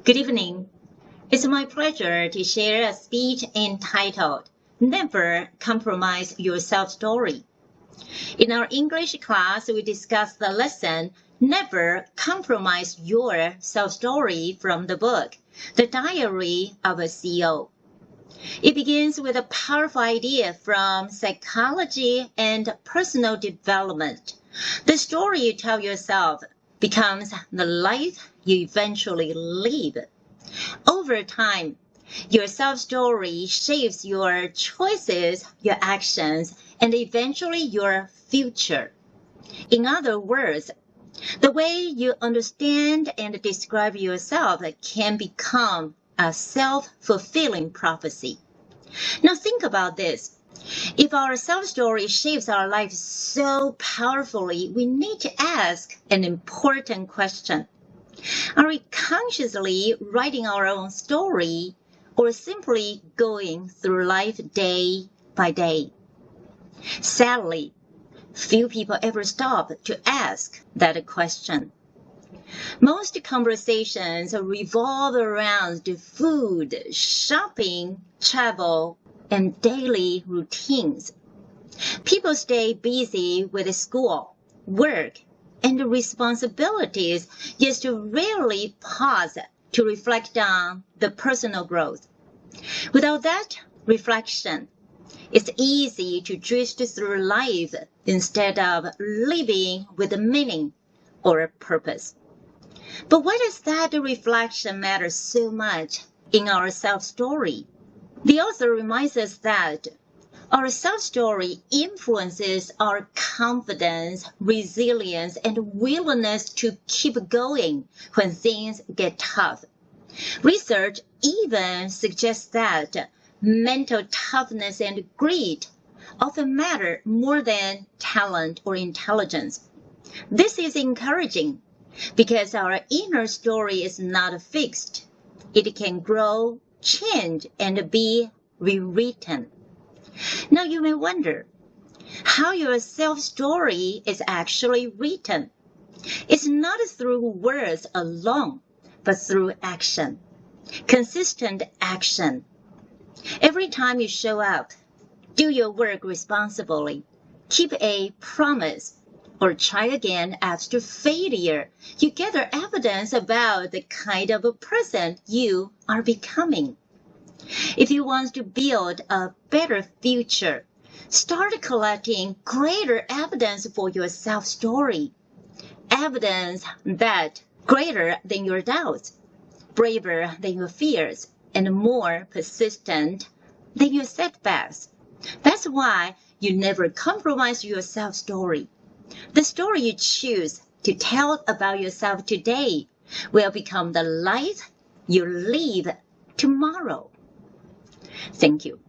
Good evening. It's my pleasure to share a speech entitled, Never Compromise Your Self-Story. In our English class, we discussed the lesson, Never Compromise Your Self-Story from the book, The Diary of a CEO. It begins with a powerful idea from psychology and personal development. The story you tell yourself becomes the life you eventually live. Over time, your self-story shapes your choices, your actions, and eventually your future. In other words, the way you understand and describe yourself can become a self-fulfilling prophecy. Now think about this. If our self-story shapes our life so powerfully, we need to ask an important question. Are we consciously writing our own story or simply going through life day by day? Sadly, few people ever stop to ask that question. Most conversations revolve around food, shopping, travel, and daily routines. People stay busy with school, work, and responsibilities, yet rarely pause to reflect on the personal growth. Without that reflection, it's easy to drift through life instead of living with a meaning or a purpose. But why does that reflection matter so much in our self-story? The author reminds us that our self-story influences our confidence, resilience, and willingness to keep going when things get tough. Research even suggests that mental toughness and grit often matter more than talent or intelligence. This is encouraging because our inner story is not fixed. It can grow, change, and be rewritten. Now you may wonder how your self-story is actually written. It's not through words alone, but through action, consistent action. Every time you show up, do your work responsibly, keep a promise, or try again after failure, you gather evidence about the kind of a person you are becoming. If you want to build a better future, start collecting greater evidence for your self-story. Evidence that greater than your doubts, braver than your fears, and more persistent than your setbacks. That's why you never compromise your self-story. The story you choose to tell about yourself today will become the life you live tomorrow. Thank you.